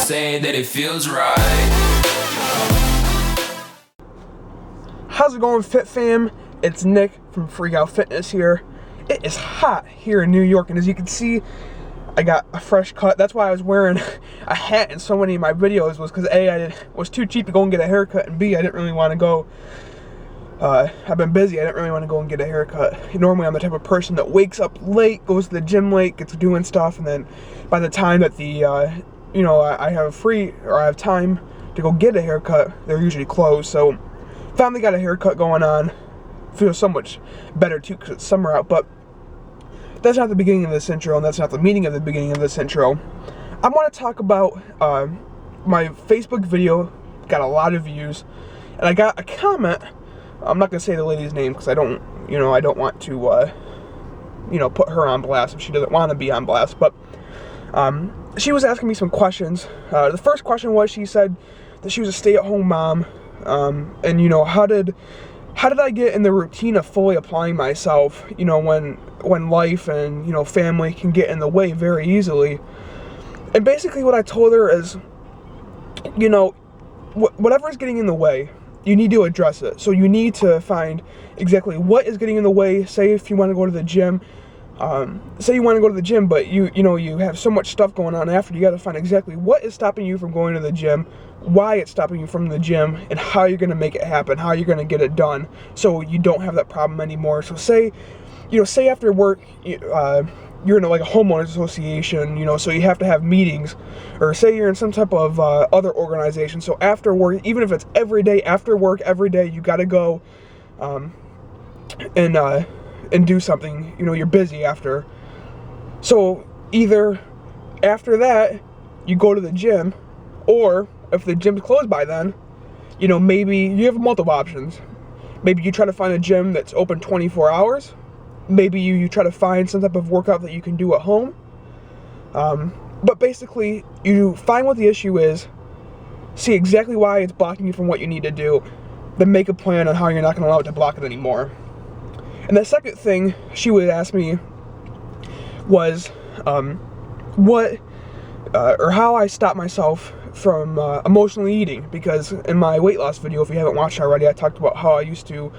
say that it feels right. How's it going, Fit Fam? It's Nick from Freakout Fitness here. It is hot here in New York, and as you can see, I got a fresh cut. That's why I was wearing a hat in so many of my videos, was because A, I was too cheap to go and get a haircut, and B, I didn't really want to go. I've been busy. I didn't really want to go and get a haircut. Normally, I'm the type of person that wakes up late, goes to the gym late, gets doing stuff, and then by the time that I have free or I have time to go get a haircut, they're usually closed. So, finally got a haircut going on. Feels so much better too because it's summer out. But that's not the beginning of this intro, and that's not the meaning of the beginning of this intro. I want to talk about my Facebook video. Got a lot of views, and I got a comment. I'm not gonna say the lady's name because I don't want to, put her on blast if she doesn't want to be on blast. But she was asking me some questions. The first question was, she said that she was a stay-at-home mom, and how did I get in the routine of fully applying myself? When life and family can get in the way very easily. And basically, what I told her is, whatever is getting in the way, you need to address it. So you need to find exactly what is getting in the way. Say if you want to go to the gym, but you have so much stuff going on after. You got to find exactly what is stopping you from going to the gym, why it's stopping you from the gym, and how you're going to make it happen, how you're going to get it done, so you don't have that problem anymore. So say after work, you're in like a homeowners association, so you have to have meetings, or say you're in some type of other organization. So after work, even if it's every day, after work, every day, you got to go and do something. You're busy after. So either after that, you go to the gym, or if the gym's closed by then, maybe you have multiple options. Maybe you try to find a gym that's open 24 hours. Maybe you try to find some type of workout that you can do at home. But basically, you find what the issue is, see exactly why it's blocking you from what you need to do, then make a plan on how you're not going to allow it to block it anymore. And the second thing she would ask me was how I stop myself from emotionally eating. Because in my weight loss video, if you haven't watched it already, I talked about how I used to,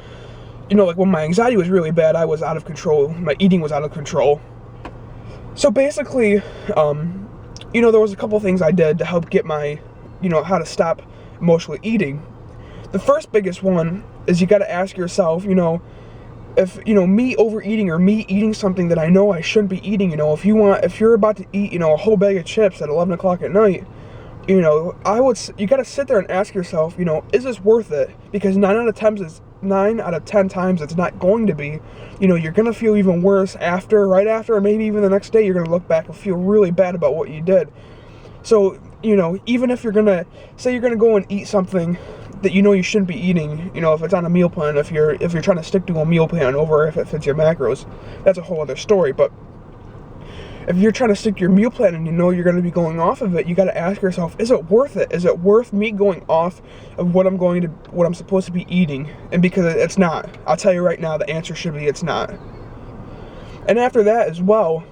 like when my anxiety was really bad, I was out of control. My eating was out of control. So basically, there was a couple things I did to help get my, how to stop emotionally eating. The first biggest one is you got to ask yourself, if me overeating or me eating something that I know I shouldn't be eating, if you're about to eat, a whole bag of chips at 11 o'clock at night, you got to sit there and ask yourself, is this worth it? Because 9 out of 10 times it's not going to be. You're going to feel even worse right after, or maybe even the next day, you're going to look back and feel really bad about what you did. So, even if you're going to, say you're going to go and eat something that you shouldn't be eating, if it's on a meal plan, if you're trying to stick to a meal plan over if it fits your macros, that's a whole other story. But if you're trying to stick to your meal plan and you're going to be going off of it, you got to ask yourself, is it worth it? Is it worth me going off of what I'm supposed to be eating? And because it's not. I'll tell you right now, the answer should be it's not. And after that as well,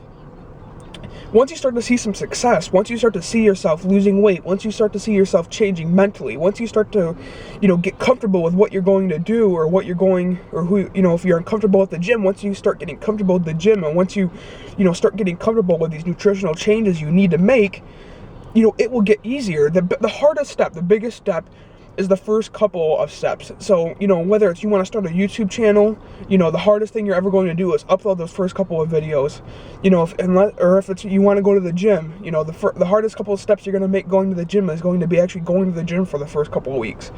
once you start to see some success, once you start to see yourself losing weight, once you start to see yourself changing mentally, once you start to, get comfortable with what you're going to do, or what you're going, or who, if you're uncomfortable at the gym, once you start getting comfortable at the gym, and once you, start getting comfortable with these nutritional changes you need to make, it will get easier. The hardest step, the biggest step, is the first couple of steps. So, whether it's you want to start a YouTube channel, the hardest thing you're ever going to do is upload those first couple of videos. If it's you want to go to the gym, the hardest couple of steps you're going to make going to the gym is going to be actually going to the gym for the first couple of weeks.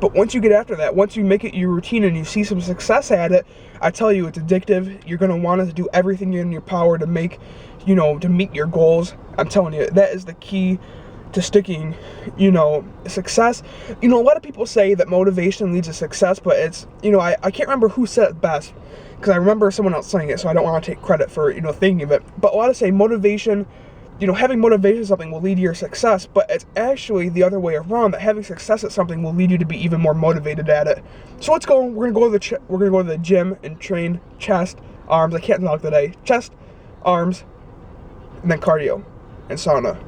But once you get after that, once you make it your routine and you see some success at it, I tell you, it's addictive. You're going to want to do everything in your power to make, to meet your goals. I'm telling you, that is the key to sticking, success. A lot of people say that motivation leads to success, but it's, I can't remember who said it best, because I remember someone else saying it, so I don't want to take credit for, thinking of it. But a lot of say motivation, having motivation at something will lead to your success, but it's actually the other way around, that having success at something will lead you to be even more motivated at it. So let's go. We're gonna go to the gym and train chest, arms. I can't talk today. Chest, arms, and then cardio and sauna.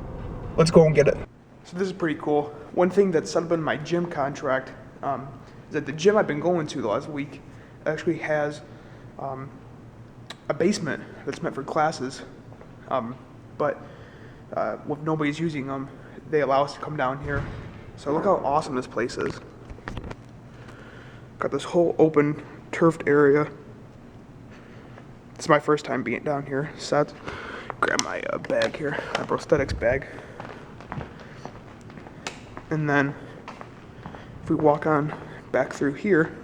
Let's go and get it. So this is pretty cool. One thing that's set up in my gym contract is that the gym I've been going to the last week actually has a basement that's meant for classes, but if nobody's using them, they allow us to come down here. So look how awesome this place is. Got this whole open turfed area. It's my first time being down here. Set. Grab my bag here, my prosthetics bag. And then if we walk on back through here,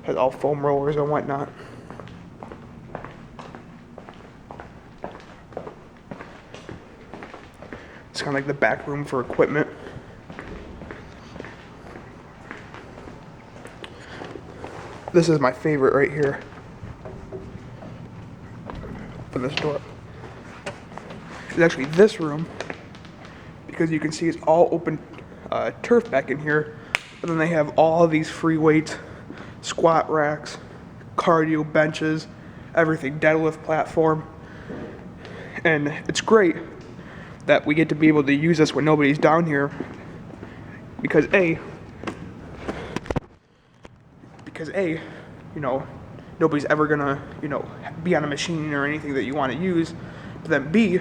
has all foam rollers and whatnot. It's kind of like the back room for equipment. This is my favorite right here. Open this door. It's actually this room, because you can see it's all open turf back in here. But then they have all these free weights, squat racks, cardio benches, everything, deadlift platform. And it's great that we get to be able to use this when nobody's down here, because A, you know, nobody's ever gonna, you know, be on a machine or anything that you want to use. But then B,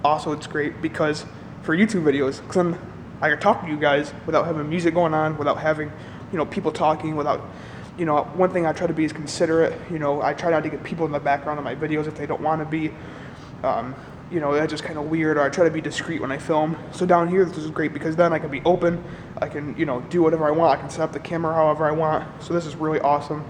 also it's great because for YouTube videos, because then I can talk to you guys without having music going on, without having, you know, people talking, without, you know, one thing I try to be is considerate. You know, I try not to get people in the background of my videos if they don't want to be. You know, that's just kind of weird, or I try to be discreet when I film. So down here, this is great because then I can be open, I can, you know, do whatever I want, I can set up the camera however I want. So this is really awesome.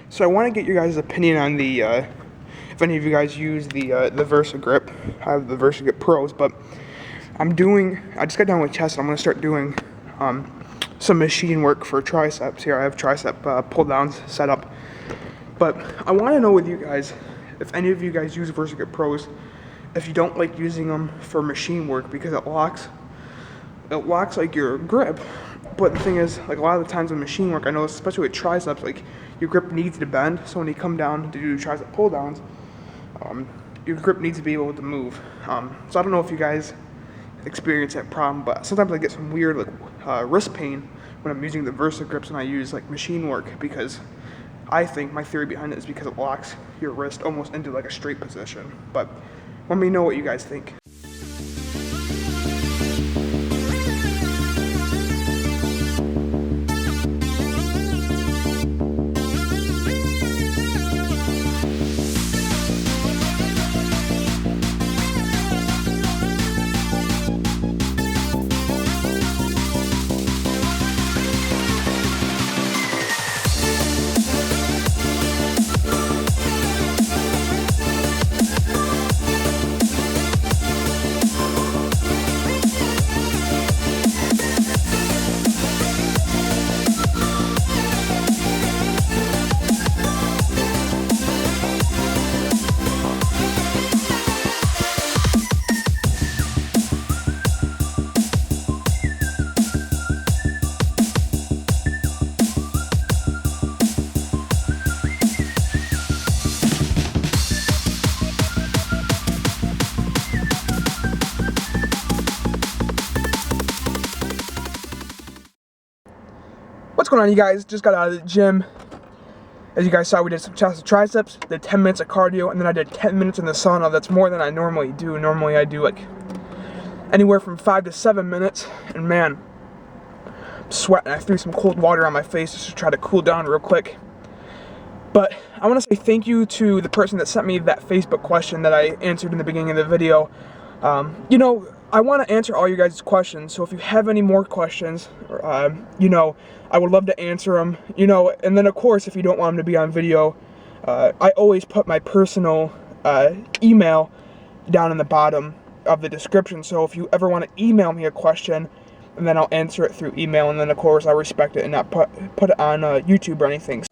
So I want to get your guys' opinion on the, if any of you guys use the Versa Grip. I have the Versa Grip Pros, but I just got done with chest, and I'm going to start doing some machine work for triceps. Here I have tricep pull downs set up. But I want to know with you guys, if any of you guys use Versa Grip Pros, if you don't like using them for machine work because it locks like your grip. But the thing is, like a lot of the times in machine work, I know especially with triceps, like your grip needs to bend. So when you come down to do tricep pull downs, your grip needs to be able to move. So I don't know if you guys experience that problem, but sometimes I get some weird like wrist pain when I'm using the Versa grips and I use like machine work, because I think my theory behind it is because it locks your wrist almost into like a straight position. But let me know what you guys think. What's going on, you guys? Just got out of the gym. As you guys saw, we did some chest and triceps, did 10 minutes of cardio, and then I did 10 minutes in the sauna. That's more than I normally do. Normally I do like anywhere from 5 to 7 minutes, and man, I'm sweating. I threw some cold water on my face just to try to cool down real quick. But I want to say thank you to the person that sent me that Facebook question that I answered in the beginning of the video. You know, I want to answer all you guys' questions, so if you have any more questions, you know, I would love to answer them, you know, and then of course, if you don't want them to be on video, I always put my personal email down in the bottom of the description, so if you ever want to email me a question, and then I'll answer it through email, and then of course I'll respect it and not put it on YouTube or anything.